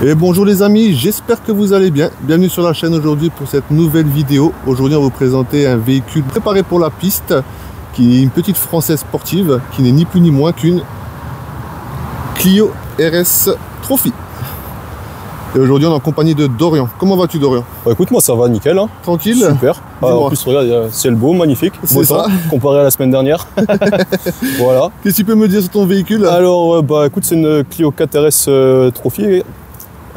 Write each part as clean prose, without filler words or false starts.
Et bonjour les amis, j'espère que vous allez bien. Bienvenue sur la chaîne aujourd'hui pour cette nouvelle vidéo. Aujourd'hui on va vous présenter un véhicule préparé pour la piste, qui est une petite française sportive, qui n'est ni plus ni moins qu'une Clio RS Trophy. Et aujourd'hui on est en compagnie de Dorian. Comment vas-tu Dorian? Bah écoute, moi ça va nickel, hein. Tranquille? Super. En plus regarde, il y a ciel beau, magnifique, c'est ça, comparé à la semaine dernière. Voilà. Qu'est-ce que tu peux me dire sur ton véhicule? Alors bah écoute, c'est une Clio 4 RS Trophy,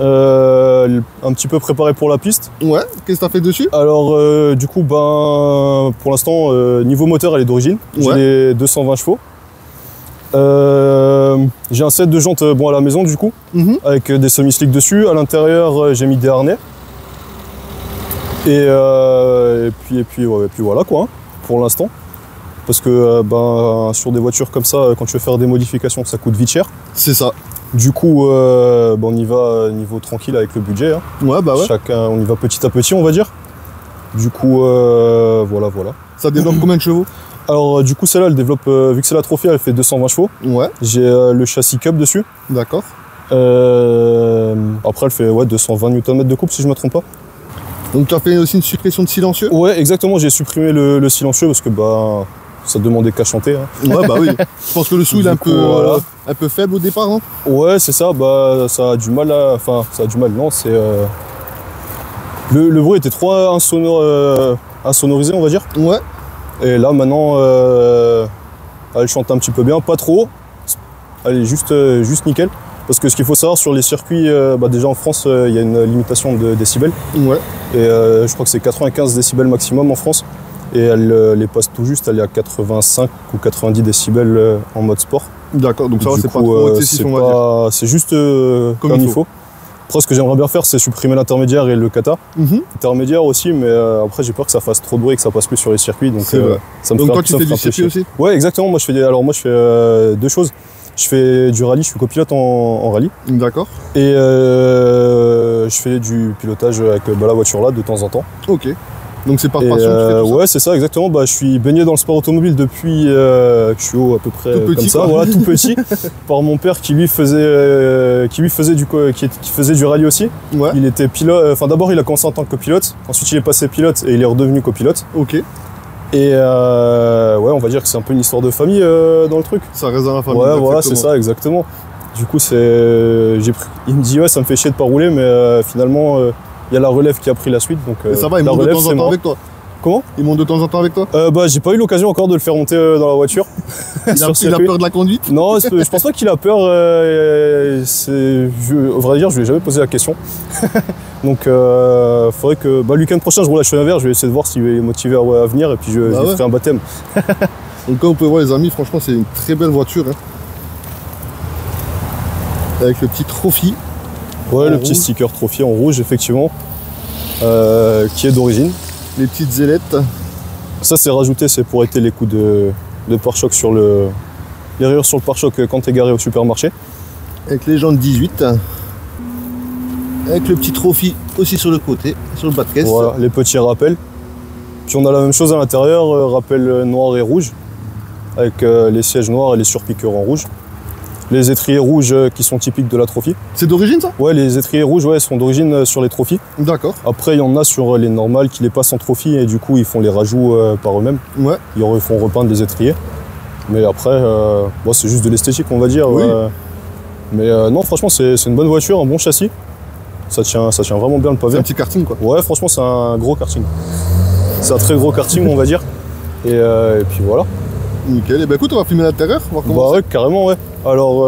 un petit peu préparée pour la piste. Ouais, qu'est-ce que tu as fait dessus? Alors du coup, ben pour l'instant, niveau moteur elle est d'origine, ouais. J'ai 220 chevaux. J'ai un set de jantes bon à la maison du coup, avec des semi-slicks dessus. À l'intérieur j'ai mis des harnais. Et puis voilà quoi, hein, pour l'instant. Parce que ben, sur des voitures comme ça, quand tu veux faire des modifications, ça coûte vite cher. C'est ça. Du coup, ben, on y va niveau tranquille avec le budget. Hein. Ouais, bah ouais. Chacun, on y va petit à petit, on va dire. Du coup, voilà. Ça développe combien de chevaux? Alors, du coup, celle-là, elle développe, vu que c'est la Trophy, elle fait 220 chevaux. Ouais. J'ai le châssis Cup dessus. D'accord. Après, elle fait ouais, 220 Nm de couple, si je ne me trompe pas. Donc, tu as fait aussi une suppression de silencieux? Ouais, exactement. J'ai supprimé le silencieux parce que bah, ça demandait qu'à chanter. Hein. Ouais, bah oui. Je pense que le son, il est un peu faible au départ, non? Ouais, c'est ça. Bah, ça a du mal à... Enfin, ça a du mal, non. C'est... Le bruit était trop insonorisé, on va dire. Ouais. Et là, maintenant, elle chante un petit peu bien. Pas trop. Elle est juste nickel. Parce que ce qu'il faut savoir sur les circuits, bah déjà en France, il y a une limitation de décibels. Ouais. Et je crois que c'est 95 décibels maximum en France. Et elle les passe tout juste, elle est à 85 ou 90 décibels en mode sport. D'accord, donc ça va, c'est pas trop excessif, on va dire. C'est juste comme il faut. Après, ce que j'aimerais bien faire, c'est supprimer l'intermédiaire et le kata. Intermédiaire aussi, mais après, j'ai peur que ça fasse trop de bruit et que ça passe plus sur les circuits. Donc, ça me donc toi, tu fais du circuit aussi? Ouais, exactement. Moi, je fais deux choses. Je fais du rallye, je suis copilote en rallye. D'accord. Et je fais du pilotage avec la voiture là de temps en temps. Ok. Donc c'est par passion que tu fais tout ça? Ouais, c'est ça, exactement. Bah, je suis baigné dans le sport automobile depuis que je suis à peu près tout petit, comme ça, voilà, tout petit, par mon père qui lui faisait du rallye aussi. Ouais. Il était pilote. Enfin, d'abord il a commencé en tant que copilote, ensuite il est passé pilote et il est redevenu copilote. Ok. Et ouais, on va dire que c'est un peu une histoire de famille dans le truc. Ça reste dans la famille. Ouais, voilà, c'est ça, exactement. Du coup, il me dit ouais, ça me fait chier de pas rouler, mais finalement, il y a la relève qui a pris la suite. Donc, et ça va, il monte de temps en temps avec toi? Comment? Il monte de temps en temps avec toi? Bah, j'ai pas eu l'occasion encore de le faire monter dans la voiture. Il a peur de la conduite? Non, je pense pas qu'il a peur. Au vrai dire, je lui ai jamais posé la question. Donc, faudrait que le week-end prochain, je roule à Chenevière. Je vais essayer de voir s'il est motivé à venir et puis je ferai un baptême. Donc, comme vous pouvez voir, les amis, franchement, c'est une très belle voiture. Hein. Avec le petit Trophy. Ouais, le petit sticker Trophy en rouge, effectivement, qui est d'origine. Les petites ailettes. Ça, c'est rajouté, c'est pour éviter les coups de pare-choc sur les rayures sur le pare-choc quand tu es garé au supermarché. Avec les jantes 18. Avec le petit Trophy aussi sur le côté, sur le bas de caisse. Voilà, les petits rappels. Puis on a la même chose à l'intérieur, rappel noir et rouge, avec les sièges noirs et les surpiqueurs en rouge. Les étriers rouges qui sont typiques de la Trophy. C'est d'origine ça? Ouais, les étriers rouges sont d'origine sur les Trophy. D'accord. Après, il y en a sur les normales qui les passent en Trophy et du coup, ils font les rajouts par eux-mêmes. Ouais. Ils font repeindre les étriers. Mais après, bon, c'est juste de l'esthétique, on va dire. Oui. Mais non, franchement, c'est une bonne voiture, un bon châssis. Ça tient vraiment bien le pavé. C'est un petit karting, quoi. Ouais, franchement, c'est un gros karting. C'est un très gros karting, on va dire. Et puis voilà. Nickel. Et bah écoute, on va filmer l'intérieur. Bah ouais, carrément, ouais. Alors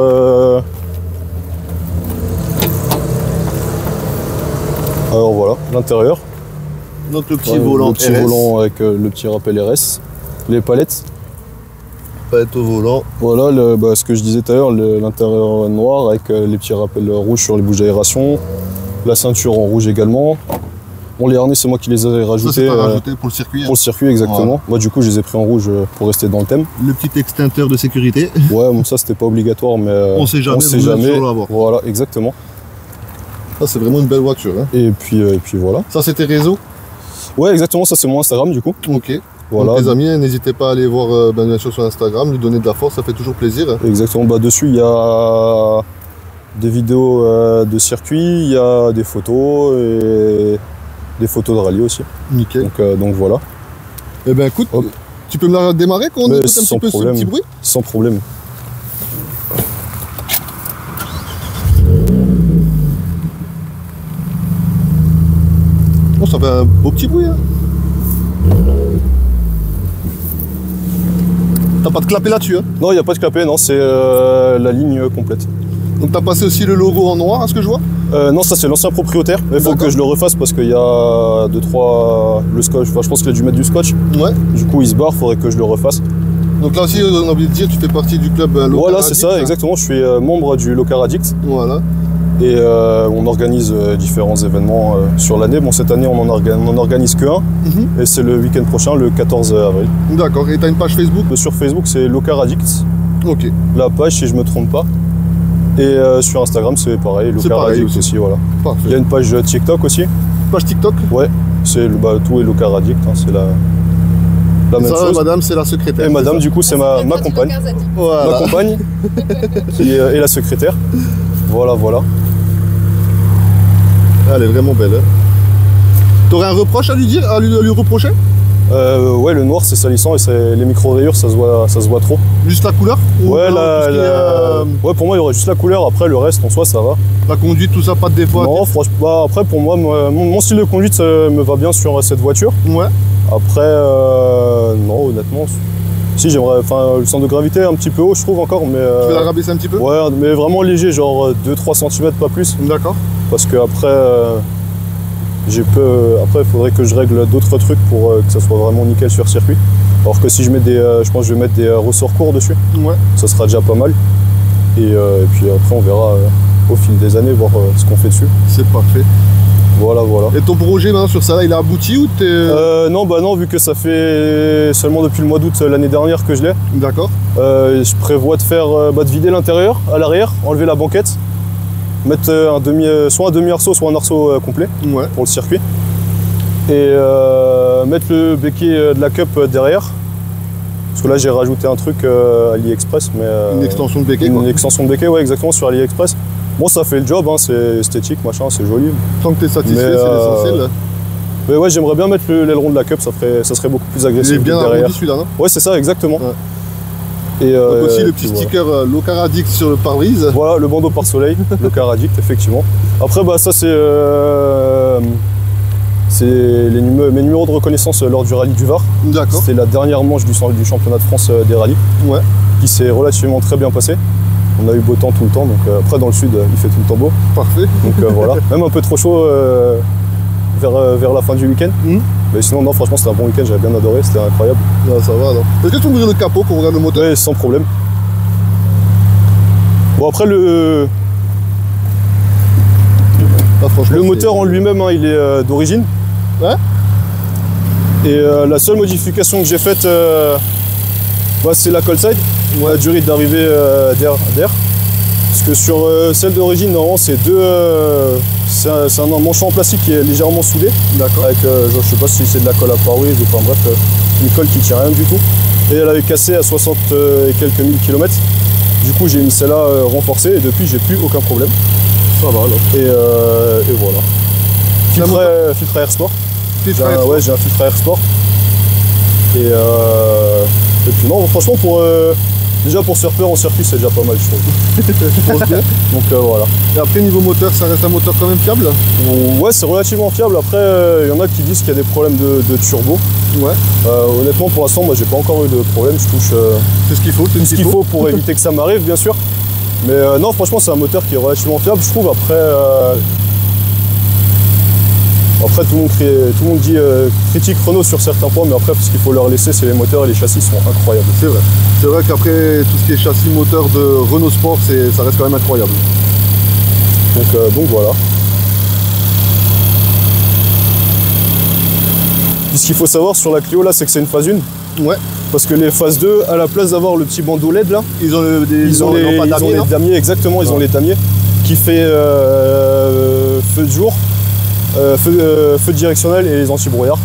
voilà, l'intérieur. Donc le petit volant RS. Le petit volant avec le petit rappel RS. Les palettes. Palettes au volant. Voilà, ce que je disais tout à l'heure, l'intérieur noir avec les petits rappels rouges sur les bouches d'aération. La ceinture en rouge également. Bon, les harnais, c'est moi qui les ai rajoutés. Ça, rajouté pour le circuit. Pour le circuit, exactement. Voilà. Moi, du coup, je les ai pris en rouge pour rester dans le thème. Le petit extincteur de sécurité. Ouais, bon, ça, c'était pas obligatoire, mais on sait jamais. Voilà, exactement. Ça, c'est vraiment une belle voiture. Hein. Et puis voilà. Ça, c'était réseau? Ouais, exactement. Ça, c'est mon Instagram, du coup. Ok. Voilà. Donc, les amis, n'hésitez pas à aller voir bien sûr sur Instagram, lui donner de la force, ça fait toujours plaisir. Exactement. Bah, dessus, il y a des vidéos de circuit, il y a des photos et des photos de rallye aussi. Nickel. Donc voilà. Eh ben écoute, hop. Tu peux me la démarrer quand on écoute un petit peu ce petit bruit? Sans problème. Oh, ça fait un beau petit bruit. Hein. T'as pas de clapet là-dessus hein? Non, il n'y a pas de clapet, non, c'est la ligne complète. Donc t'as passé aussi le logo en noir, à ce que je vois? Non, ça c'est l'ancien propriétaire. Il faut que je le refasse parce qu'il y a 2-3... Le scotch, enfin, je pense qu'il a dû mettre du scotch. Ouais. Du coup, il se barre, il faudrait que je le refasse. Donc là aussi, on a oublié de dire, tu fais partie du club Locar Voilà, Addict, c'est ça, exactement. Je suis membre du Locar Addict. Voilà. Et on organise différents événements sur l'année. Bon, cette année, on en organise que un. Et c'est le week-end prochain, le 14 avril. D'accord. Et tu as une page Facebook? Sur Facebook, c'est Locar Addict. Ok. La page, si je me trompe pas. Et sur Instagram, c'est pareil, Locar Addict aussi. Voilà. Parfait. Il y a une page TikTok aussi. Page TikTok? Ouais. C'est tout est Locar Addict. Hein, c'est la même chose. Madame, c'est la secrétaire. Et madame, du coup, c'est ma compagne. Voilà. Ma compagne qui est la secrétaire. Voilà, voilà. Elle est vraiment belle. Hein. T'aurais un reproche à lui dire, à lui reprocher? Ouais, le noir c'est salissant et les micro-rayures ça se voit trop. Juste la couleur? Ouais, ouais, pour moi il y aurait juste la couleur, après le reste en soi ça va. La conduite, tout ça, pas de défaut? Non, franchement, après pour moi, mon style de conduite ça me va bien sur cette voiture. Ouais. Après, non, honnêtement, si j'aimerais, enfin le centre de gravité est un petit peu haut je trouve encore, mais... Tu veux la rabaisser un petit peu? Ouais, mais vraiment léger, genre 2-3 cm, pas plus. D'accord. Parce que après, il faudrait que je règle d'autres trucs pour que ça soit vraiment nickel sur circuit. Alors que si je mets je pense que je vais mettre des ressorts courts dessus. Ouais. Ça sera déjà pas mal. Et puis après on verra au fil des années voir ce qu'on fait dessus. C'est parfait. Voilà, voilà. Et ton projet maintenant sur ça là, il a abouti ou t'es... Non, bah non, vu que ça fait seulement depuis le mois d'août l'année dernière que je l'ai. D'accord. Je prévois de faire, de vider l'intérieur à l'arrière, enlever la banquette. Mettre soit un demi-arceau, soit un arceau complet pour le circuit. Et mettre le béquet de la cup derrière. Parce que là j'ai rajouté un truc AliExpress. Mais, une extension de béquet Une extension de béquet, ouais exactement, sur AliExpress. Bon ça fait le job, hein, c'est esthétique, machin, c'est joli. Tant que tu es satisfait, c'est l'essentiel. Mais ouais, j'aimerais bien mettre l'aileron de la cup, ça serait beaucoup plus agressif. Il est bien arrondi celui-là, non? Ouais, c'est ça, exactement. Ouais. Et donc aussi le petit sticker Locar Addict sur le pare-brise. Voilà, le bandeau par soleil, Locar Addict, effectivement. Après, bah, ça c'est mes numéros de reconnaissance lors du rallye du Var. D'accord. C'était la dernière manche du championnat de France des rallyes, qui s'est relativement très bien passé. On a eu beau temps tout le temps, donc après dans le sud il fait tout le temps beau. Parfait. Donc voilà, même un peu trop chaud vers la fin du week-end. Mais sinon, non, franchement, c'était un bon week-end, j'avais bien adoré, c'était incroyable. Ouais, ça va alors. Est-ce que tu peux ouvrir le capot pour regarder le moteur? Ouais, sans problème. Bon, après, le moteur en lui-même, hein, il est d'origine. Ouais. Et la seule modification que j'ai faite, c'est la cold side, la durée d'arrivée d'air. Parce que sur celle d'origine, normalement, c'est un manchon en plastique qui est légèrement soudé. D'accord. Avec, je sais pas si c'est de la colle à parois, enfin bref, une colle qui tient rien du tout. Et elle avait cassé à 60 et quelques mille kilomètres. Du coup, j'ai mis celle-là renforcée et depuis, j'ai plus aucun problème. Ça va alors. Et voilà. Filtre à air sport. Ouais, j'ai un filtre à air sport. Et puis non, franchement, déjà pour surfer en circuit, c'est déjà pas mal, je trouve. Donc voilà. Et après, niveau moteur, ça reste un moteur quand même fiable? Ouais, c'est relativement fiable. Après, il y en a qui disent qu'il y a des problèmes de turbo. Ouais. Honnêtement, pour l'instant, moi, j'ai pas encore eu de problème. Je touche c'est ce qu'il faut, tout ce qu'il faut pour éviter que ça m'arrive, bien sûr. Mais non, franchement, c'est un moteur qui est relativement fiable, je trouve. Après, tout le monde dit critique Renault sur certains points, mais après, ce qu'il faut leur laisser, c'est les moteurs et les châssis sont incroyables. C'est vrai. C'est vrai qu'après, tout ce qui est châssis moteur de Renault Sport, ça reste quand même incroyable. Donc voilà. Puis ce qu'il faut savoir sur la Clio, là, c'est que c'est une phase 1. Ouais. Parce que les phases 2, à la place d'avoir le petit bandeau LED, là, ils ont les damiers, exactement, ils ont les damiers, qui fait feu de jour. Feu directionnel et les anti-brouillard.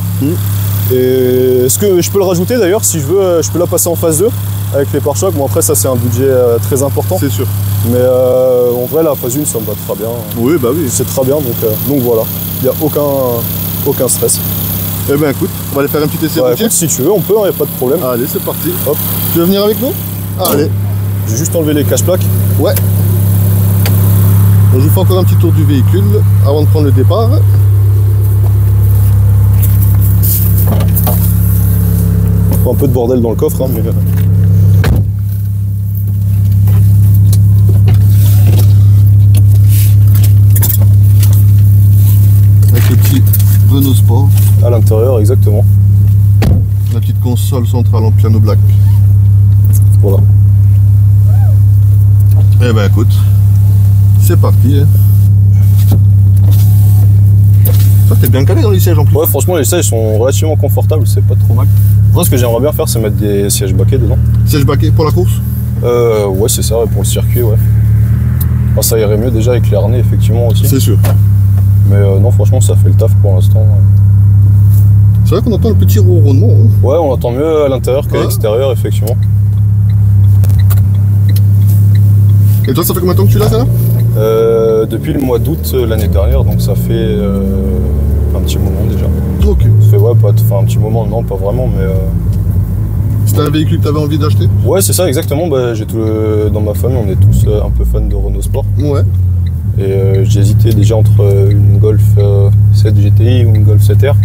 Et est-ce que je peux le rajouter d'ailleurs, si je veux, je peux la passer en phase 2 avec les pare-chocs. Bon après ça c'est un budget très important. C'est sûr. Mais en vrai la phase 1 ça me va très bien. Oui, bah oui. C'est très bien donc voilà. Il n'y a aucun stress. Eh ben écoute, on va aller faire un petit essai. Bah, écoute, si tu veux, on peut, il n'y a pas de problème. Allez, c'est parti. Hop. Tu veux venir avec nous? Allez. J'ai juste enlevé les cache-plaques. Ouais. Donc, je vous fais encore un petit tour du véhicule avant de prendre le départ. Un peu de bordel dans le coffre, hein, mais... Avec le petit Renault Sport. À l'intérieur, exactement. La petite console centrale en piano black. Voilà. Eh ben écoute, c'est parti. Toi t'es bien calé dans les sièges en plus. Ouais, franchement les sièges sont relativement confortables, c'est pas trop mal. Moi ce que j'aimerais bien faire c'est mettre des sièges baquets dedans. Siège baquet pour la course? Ouais c'est ça, pour le circuit ouais. Enfin, ça irait mieux déjà avec les harnais effectivement aussi. C'est sûr. Mais non franchement ça fait le taf pour l'instant. C'est vrai qu'on entend le petit ronronnement. Hein. Ouais on entend mieux à l'intérieur qu'à l'extérieur effectivement. Et toi ça fait combien de temps que tu l'as ça là? Depuis le mois d'août l'année dernière, donc ça fait un petit moment déjà. Ok. Ça fait ouais, un petit moment, non pas vraiment, mais... C'était un véhicule que tu avais envie d'acheter? Ouais c'est ça exactement, bah, dans ma famille on est tous un peu fans de Renault Sport. Ouais. Et j'ai hésité déjà entre une Golf 7 GTI ou une Golf 7R.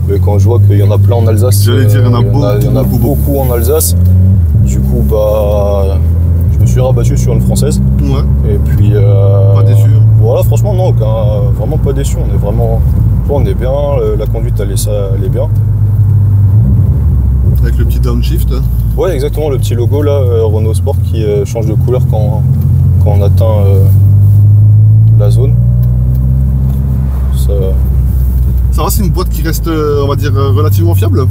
Mais quand je vois qu'il y en a plein en Alsace, j'allais dire, il y en a beaucoup en Alsace, du coup bah... je me suis rabattu sur une française. Ouais. Et puis... pas déçu? Voilà, franchement, non, vraiment pas déçu. On est bien, la conduite, elle est bien. Avec le petit downshift. Ouais, exactement, le petit logo là, Renault Sport qui change de couleur quand on atteint la zone. Ça va, c'est une boîte qui reste, on va dire, relativement fiable?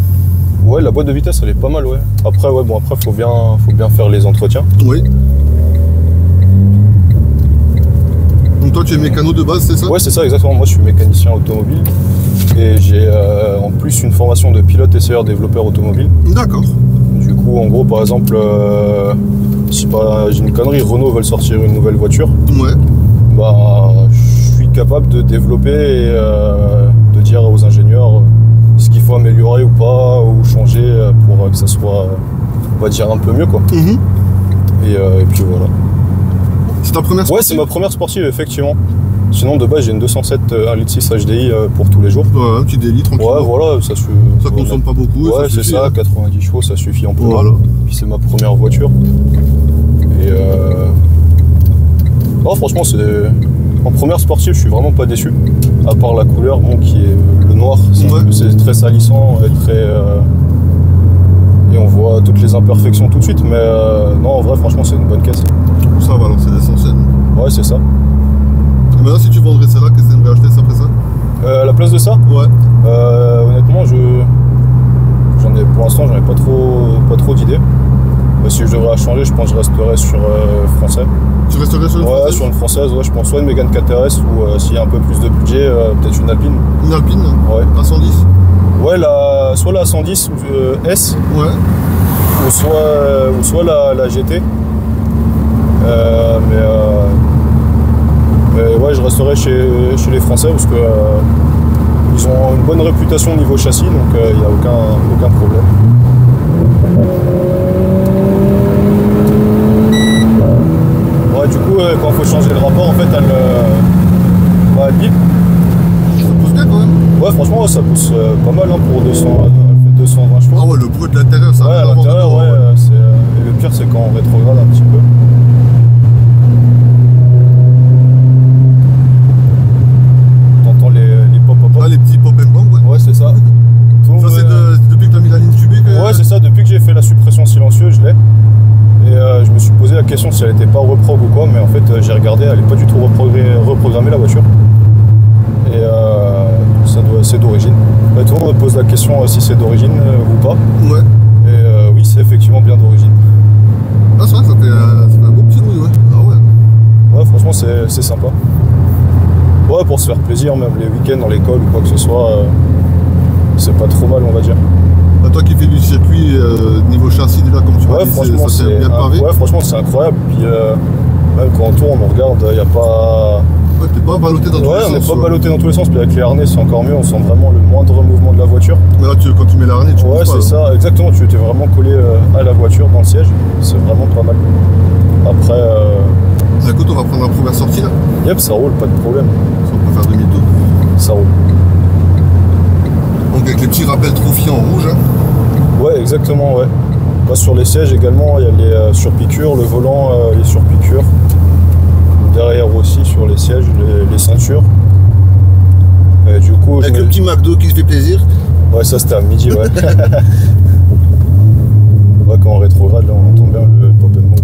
Ouais, la boîte de vitesse, elle est pas mal, ouais. Après, faut bien faire les entretiens. Oui. Donc toi, tu es mécano de base, c'est ça? Ouais, c'est ça, exactement. Moi, je suis mécanicien automobile et j'ai en plus une formation de pilote essayeur développeur automobile. D'accord. Du coup, en gros, par exemple, si j'ai une connerie, Renault veulent sortir une nouvelle voiture. Ouais. Bah, je suis capable de développer et de dire aux ingénieurs ce qu'il faut améliorer ou pas, ou changer pour que ça soit, on va dire, un peu mieux, quoi. Et puis voilà. C'est ta première sportive? Ouais, c'est ma première sportive, effectivement. Sinon, de base, j'ai une 207 1.6 HDI pour tous les jours. Ouais, un petit délit, tranquille. Ouais, voilà, ça consomme pas beaucoup. Ouais, c'est ça, 90 chevaux, ça suffit un peu. Voilà. Puis c'est ma première voiture. Et non, franchement, en première sportive, je suis vraiment pas déçu. À part la couleur, bon, qui est le noir, c'est très salissant et très... Et on voit toutes les imperfections tout de suite, mais non, en vrai, franchement, c'est une bonne caisse. Ça va, alors c'est l'essentiel. Ouais, c'est ça. Et maintenant, si tu vendrais celle-là, qu'est-ce que tu aimerais acheter ça après ça? À la place de ça? Ouais. Honnêtement, pour l'instant, j'en ai pas trop d'idées. Si je devrais changer, je pense que je resterais sur français. Tu resterais sur une française? Ouais, sur une française, ouais, je pense soit une Mégane 4RS ou s'il y a un peu plus de budget, peut-être une Alpine. Une Alpine? Ouais. À 110? Ouais, soit la 110 ou S. Ouais. Ou soit la GT. Mais ouais, je resterai chez les Français parce que ils ont une bonne réputation au niveau châssis, donc il n'y a aucun problème. Ouais, du coup, quand il faut changer le rapport, en fait, elle bip. Ça pousse bien quand même? Ouais, franchement, ça pousse pas mal hein, pour 220 chevaux. Ah ouais, le bruit de l'intérieur, ça. Ouais, à l'intérieur, ouais. Et le pire, c'est quand on rétrograde un petit peu. T'entends les pop-up. Ah, les petits pop and bang, ouais. Ouais, c'est ça. Ça, c'est depuis que tu as mis la ligne tubée que... Ouais, c'est ça, depuis que j'ai fait la suppression silencieuse, je l'ai. Et je me suis posé la question si elle n'était pas reprog ou quoi, mais en fait, j'ai regardé, elle n'est pas du tout reprogrammée la voiture. Et c'est d'origine. Tout le monde me pose la question si c'est d'origine ou pas. Ouais. Et oui, c'est effectivement bien d'origine. Ah, c'est vrai, ça fait un beau petit bruit, ouais. Ah ouais. Ouais, franchement, c'est sympa. Ouais, pour se faire plaisir, même les week-ends dans l'école ou quoi que ce soit. c'est pas trop mal, on va dire. Bah, toi qui fais du circuit, niveau châssis, déjà, comme tu m'as dit, franchement, ça s'est bien pavé. Ouais, franchement, c'est incroyable. Puis même quand on tourne, on regarde, il n'y a pas... Ouais, t'es pas ballotté dans tous les sens. Ouais, on n'est pas ballotté dans tous les sens. Puis avec les harnais, c'est encore mieux. On sent vraiment le moindre mouvement de la voiture. Mais là, quand tu mets la harnais, tu ouais, c'est ça. Exactement. Tu étais vraiment collé à la voiture, dans le siège. C'est vraiment pas mal. Après... Écoute, on va prendre la première sortie, là. Yep, ça roule, pas de problème. On peut faire demi-tour. Ça roule. Donc avec les petits rappels trophy en rouge. Hein. Ouais, exactement, ouais. Là, sur les sièges également, il y a les surpiqûres, le volant, les surpiqûres. Derrière aussi, sur les sièges, les ceintures. Et du coup, avec le petit McDo qui se fait plaisir. Ouais, ça c'était à midi, ouais. Ouais, quand on rétrograde, là, on entend bien le pop and move.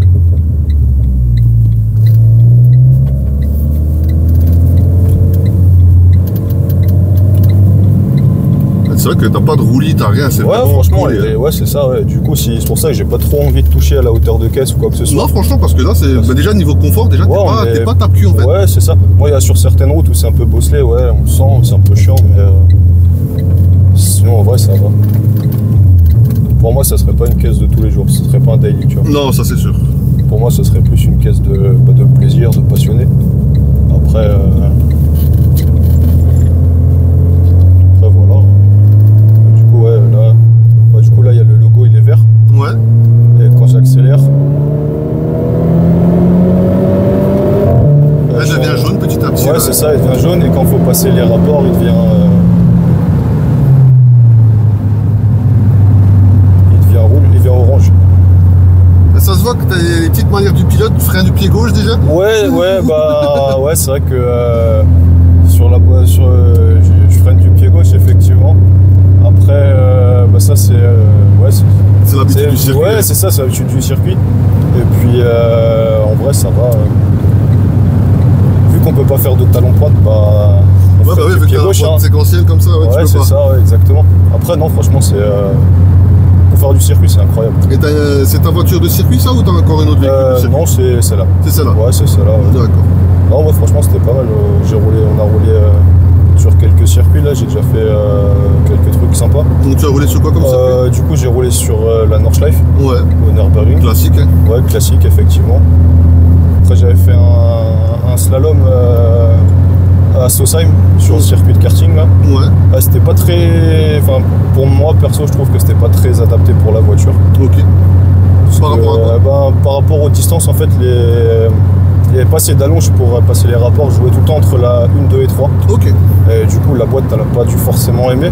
C'est vrai que t'as pas de roulis, t'as rien, c'est ouais, franchement, ouais, c'est ça, ouais. Du coup, c'est pour ça que j'ai pas trop envie de toucher à la hauteur de caisse ou quoi que ce soit. Non, franchement, parce que là, c'est bah, déjà niveau confort, déjà, ouais, t'es pas tape-cul en fait. Ouais, c'est ça. Moi, il y a sur certaines routes où c'est un peu bosselé, ouais, on le sent, c'est un peu chiant, mais sinon, en vrai, ça va. Pour moi, ça serait pas une caisse de tous les jours, ce serait pas un daily, tu vois. Non, ça c'est sûr. Pour moi, ça serait plus une caisse de plaisir, de passionné. Après, voilà. Du coup, là, il y a le logo, il est vert. Ouais. Et quand j'accélère... Là, il devient jaune petit à petit. Ouais, c'est ça, il devient jaune. Et quand il faut passer les rapports, il devient rouge, il devient orange. Ça se voit que t'as les petites manières du pilote, tu freines du pied gauche déjà. Ouais, bah ouais, c'est vrai que je freine du pied gauche, effectivement. Après, bah ça c'est l'habitude du circuit. Ouais, c'est ça, c'est l'habitude du circuit. Et puis en vrai, ça va. Vu qu'on peut pas faire de talon pointe, bah on fait du pied gauche, hein. Séquentiel comme ça, ouais, c'est ça, ouais, exactement. Après, non, franchement, c'est pour faire du circuit, c'est incroyable. Et c'est ta voiture de circuit, ça, ou t'as encore une autre véhicule? Non, c'est celle-là. C'est celle-là. Ouais, c'est celle-là. Ouais. D'accord. Non, ouais, franchement, c'était pas mal. On a roulé sur quelques circuits, là, j'ai déjà fait quelques trucs sympas. Donc tu as roulé sur quoi comme circuit? Du coup, j'ai roulé sur la Nordschleife. Ouais. Au Nürburgring. Classique, hein. Ouais, classique, effectivement. Après, j'avais fait un slalom à Sausheim, sur le circuit de karting, là. Ouais. C'était pas très... Enfin, pour moi, perso, je trouve que c'était pas très adapté pour la voiture. Ok. Par rapport à quoi? Par rapport aux distances, en fait, il n'y avait pas assez d'allonge pour passer les rapports. Je jouais tout le temps entre la 1, 2 et 3. Ok. Et du coup, la boîte, elle n'a pas dû forcément aimer.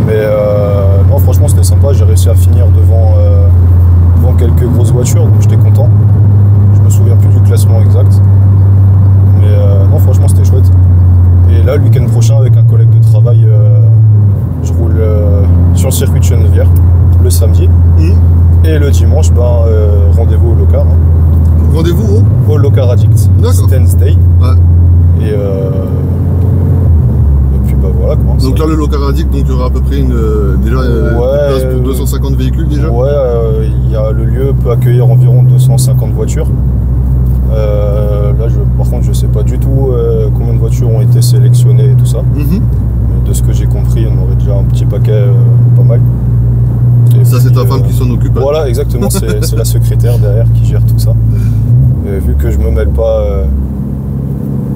Mais non, franchement, c'était sympa. J'ai réussi à finir devant quelques grosses voitures, donc j'étais content. Je me souviens plus du classement exact. Mais non, franchement, c'était chouette. Et là, le week-end prochain, avec un collègue de travail, je roule sur le circuit de Chenevière le samedi. Et le dimanche, rendez-vous au Locar. Hein. Rendez-vous au Locar Addict. Stance Day. Ouais. Et puis voilà quoi. Donc là, le Locar Addict, donc il y aura à peu près une place pour 250 véhicules déjà. Ouais, le lieu peut accueillir environ 250 voitures. Là, par contre, je sais pas du tout combien de voitures ont été sélectionnées et tout ça. Mais de ce que j'ai compris, on aurait déjà un petit paquet pas mal. Et ça, c'est ta femme qui s'en occupe. Voilà, exactement, c'est la secrétaire derrière qui gère tout ça. Et vu que je me mêle pas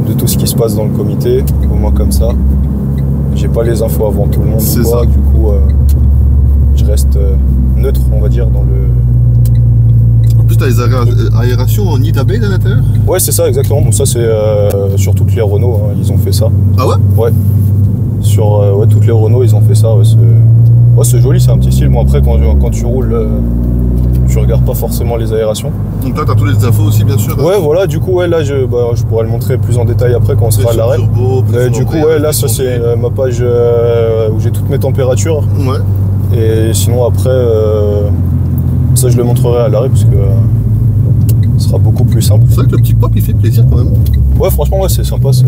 de tout ce qui se passe dans le comité, au moins comme ça, j'ai pas les infos avant tout le monde. C'est ça. Du coup, je reste neutre, on va dire, dans le... En plus, tu as les aérations en nid d'abeille à l'intérieur? Ouais, c'est ça, exactement. Bon, ça, c'est sur toutes les Renault, hein, ils ont fait ça. Ah ouais? Ouais. Sur toutes les Renault, ils ont fait ça. Ouais, c'est joli, c'est un petit style. Bon, après, quand tu roules, tu regardes pas forcément les aérations. Donc là, tu as tous les infos aussi, bien sûr. Ouais, voilà, du coup, là, je pourrais le montrer plus en détail après quand on sera à l'arrêt. Du coup, là, ça, c'est ma page où j'ai toutes mes températures. Ouais. Et sinon, après, ça, je le montrerai à l'arrêt parce que ce sera beaucoup plus simple. C'est vrai que le petit pop, il fait plaisir quand même. Ouais, franchement, ouais, c'est sympa. C'est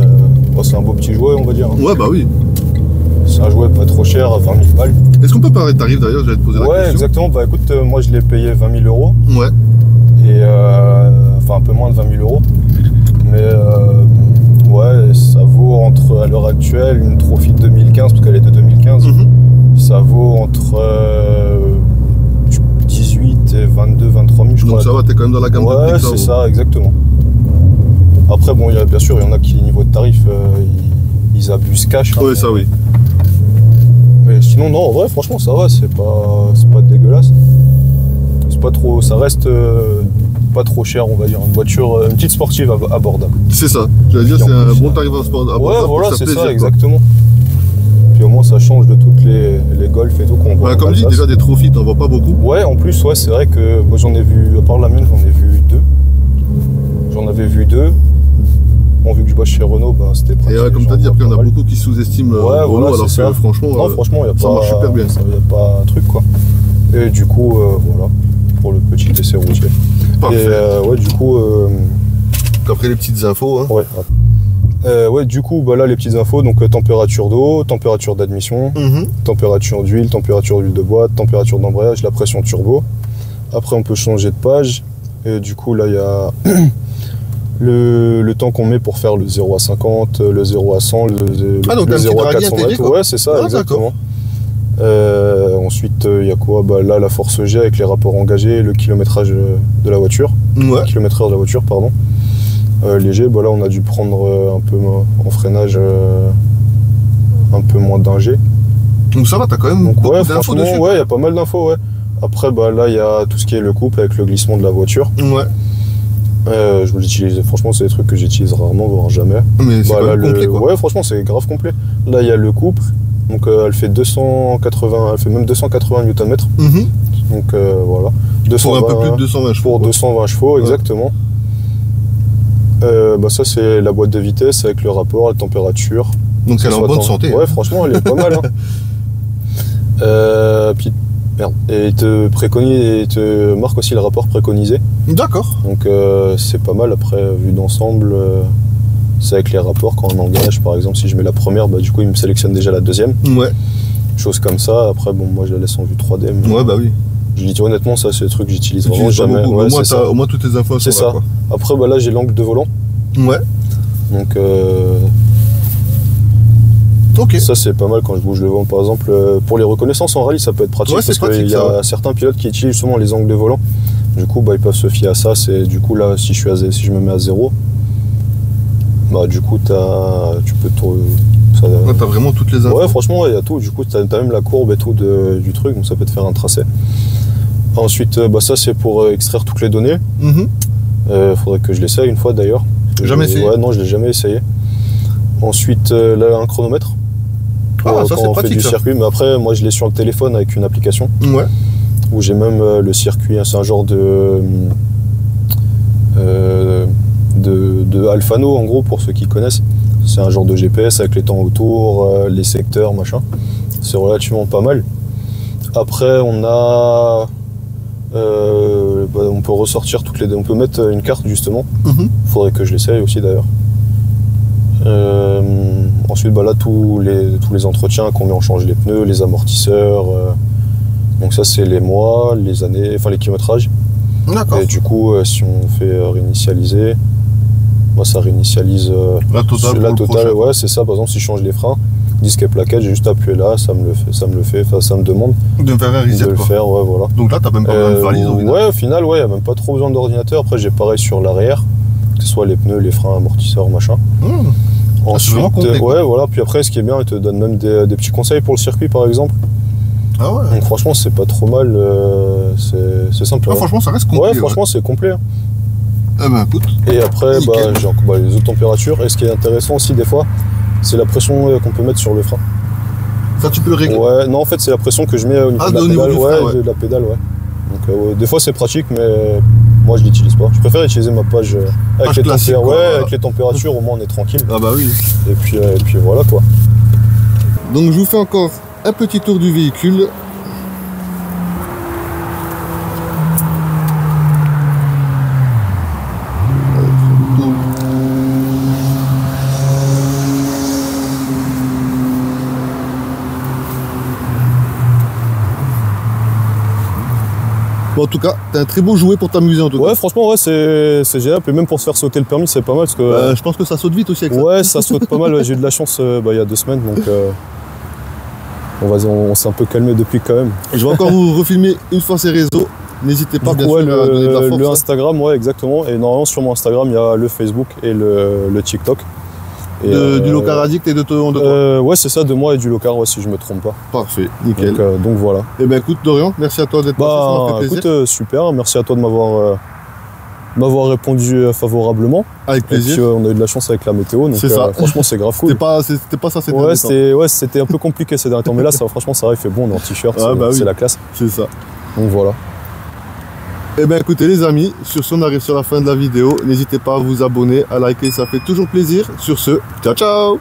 un beau petit jouet, on va dire. Ouais, bah oui. C'est un jouet pas trop cher, à 20 000 balles. Est-ce qu'on peut parler de tarif d'ailleurs? J'allais te poser la question. Ouais, exactement. Bah écoute, moi je l'ai payé 20 000 euros. Ouais. Et enfin un peu moins de 20 000 euros. Mais ouais, ça vaut à l'heure actuelle une Trophy de 2015, parce qu'elle est de 2015. Ça vaut entre 18 et 22, 23 000, je crois. Donc ça va, t'es quand même dans la gamme de prix. Ouais, c'est ça, exactement. Après, bon, bien sûr, il y en a qui, niveau de tarif, ils abusent cash. Oui, hein, ça oui. Mais sinon, non, en vrai, franchement, ça va, c'est pas dégueulasse. C'est pas trop, ça reste pas trop cher, on va dire. Une voiture, une petite sportive abordable. C'est ça. J'allais dire, c'est un bon tarif abordable. Ouais, voilà, c'est ça, quoi. exactement. Puis au moins, ça change de toutes les Golf et tout qu'on voit. Ouais, comme dit, déjà des trophies, t'en vois pas beaucoup. Ouais, en plus, ouais, c'est vrai que moi, j'en ai vu, à part la mienne, j'en ai vu 2. J'en avais vu 2. Bon, vu que je bosse chez Renault, bah, c'était pratique. Et comme tu as dit, après, il y en a beaucoup qui sous-estiment Renault, alors que franchement, ça marche super bien. Il n'y a pas un truc, quoi. Et du coup, voilà, pour le petit essai routier. Parfait. Et ouais, du coup... Après les petites infos. Hein. Ouais. Ouais, du coup, bah, là, les petites infos, donc température d'eau, température d'admission, température d'huile de boîte, température d'embrayage, la pression turbo. Après, on peut changer de page. Et du coup, là, il y a... Le temps qu'on met pour faire le 0 à 50, le 0 à 100, le 0 à 400 mètres. Ouais, c'est ça, exactement. Ensuite, il y a quoi? Bah, là, la force G avec les rapports engagés, le kilométrage de la voiture. Ouais. Kilométrage de la voiture, pardon. Léger, bah, là, on a dû prendre un peu en freinage un peu moins d'un G. Donc ça va, t'as quand même beaucoup d'infos dessus. Ouais, il y a pas mal d'infos, ouais. Après, bah, là, il y a tout ce qui est le couple avec le glissement de la voiture. Ouais. Je l'utilise, franchement, c'est des trucs que j'utilise rarement, voire jamais. Mais c'est quand même complet, quoi. Ouais, franchement, c'est grave complet. Là, il y a le couple, donc elle fait 280, elle fait même 280 Nm. Donc voilà. 220, pour un peu plus de 220 chevaux. Pour 220 chevaux, exactement. Bah, ça, c'est la boîte de vitesse avec le rapport, la température. Donc elle est en bonne santé. Ouais, franchement, elle est pas mal. Hein. Puis, merde. Et il te marque aussi le rapport préconisé. D'accord. Donc c'est pas mal. Après, vu d'ensemble, c'est avec les rapports. Quand on engage, par exemple, si je mets la première, bah, du coup, il me sélectionne déjà la deuxième. Ouais. Chose comme ça. Après, bon, moi, je la laisse en vue 3D. Ouais, bah oui. Je dis honnêtement, ça, c'est le truc que j'utilise vraiment jamais. Ouais, au moins, toutes les infos sont là. C'est ça. Quoi. Après, bah, là, j'ai l'angle de volant. Ouais. Donc... Ok. Ça, c'est pas mal quand je bouge le volant. Par exemple, pour les reconnaissances en rallye, ça peut être pratique, parce qu'il y a certains pilotes qui utilisent justement les angles de volant. Du coup, bah, ils peuvent se fier à ça. Du coup, là, si je me mets à 0, bah, du coup, tu peux tout... Là, t'as vraiment toutes les infos. Ouais, franchement, il y a tout. Du coup, t'as même la courbe et tout du truc, donc ça peut te faire un tracé. Ensuite, bah, ça, c'est pour extraire toutes les données. Faudrait que je l'essaye une fois, d'ailleurs. Jamais essayé? Ouais, non, je l'ai jamais essayé. Ensuite, là, un chronomètre. Ah, ça, c'est pratique, du circuit, mais après, moi, je l'ai sur le téléphone avec une application. Ouais. Où j'ai même le circuit, c'est un genre de Alphano, en gros, pour ceux qui connaissent. C'est un genre de GPS avec les temps autour, les secteurs, machin. C'est relativement pas mal. Après, on a... on peut ressortir toutes les... On peut mettre une carte, justement. Faudrait que je l'essaye aussi, d'ailleurs. Ensuite, bah là, tous les entretiens, combien on change les pneus, les amortisseurs. Donc ça, c'est les mois, les années, enfin les kilométrages. D'accord. Et du coup, si on fait réinitialiser, bah, ça réinitialise la totale. Ouais, c'est ça. Par exemple, si je change les freins, disque et plaquettes, j'ai juste appuyé là, ça me demande de me faire un reset, le faire, ouais, voilà. Donc là, t'as même pas besoin de valise au final. Ouais, au final, ouais, y a même pas trop besoin d'ordinateur. Après, j'ai pareil sur l'arrière, que ce soit les pneus, les freins, amortisseurs, machin. Ensuite, complet, ouais, voilà. Puis après, ce qui est bien, il te donne même des petits conseils pour le circuit, par exemple. Ah ouais. Donc franchement, c'est pas trop mal. C'est simple. Ah, franchement, ça reste complet. Ouais, franchement, c'est complet. Ah ben, écoute. Et après, bah, les autres températures. Et ce qui est intéressant aussi, des fois, c'est la pression qu'on peut mettre sur le frein. Ça, tu peux le régler? Ouais, non, en fait, c'est la pression que je mets au niveau de la pédale. De la pédale, ouais. Donc, des fois, c'est pratique, mais moi, je l'utilise pas. Je préfère utiliser ma page avec les températures. Au moins, on est tranquille. Ah bah oui. Et puis voilà, quoi. Donc, je vous fais encore un petit tour du véhicule. Bon, en tout cas, t'as un très beau jouet pour t'amuser en tout cas. Ouais, franchement, ouais, c'est génial. Et même pour se faire sauter le permis, c'est pas mal. Parce que, je pense que ça saute vite aussi avec ça. Ouais, ça saute pas mal. J'ai eu de la chance il y a 2 semaines. Donc, on s'est un peu calmé depuis quand même. Et je vais encore vous refilmer une fois ces réseaux. N'hésitez pas bien sûr à donner de la force. Le Instagram, ouais, exactement. Et normalement, sur mon Instagram, il y a le Facebook et le TikTok. Et du Locar Addict et de toi. Ouais, c'est ça, de moi et du Locar, ouais, si je me trompe pas. Parfait, nickel. Donc voilà. Et ben écoute Dorian, merci à toi d'être passé, ça m'a fait plaisir. Écoute, super, merci à toi de m'avoir répondu favorablement. Avec plaisir. Et puis, on a eu de la chance avec la météo, donc ça. Franchement c'est grave cool. C'était pas ça ces derniers temps. Ouais, c'était un peu compliqué ces derniers temps, mais là franchement ça va, il fait bon dans le t-shirt, c'est la classe. C'est ça. Donc voilà. Et bien écoutez les amis, sur ce on arrive sur la fin de la vidéo. N'hésitez pas à vous abonner, à liker, ça fait toujours plaisir. Sur ce, ciao ciao.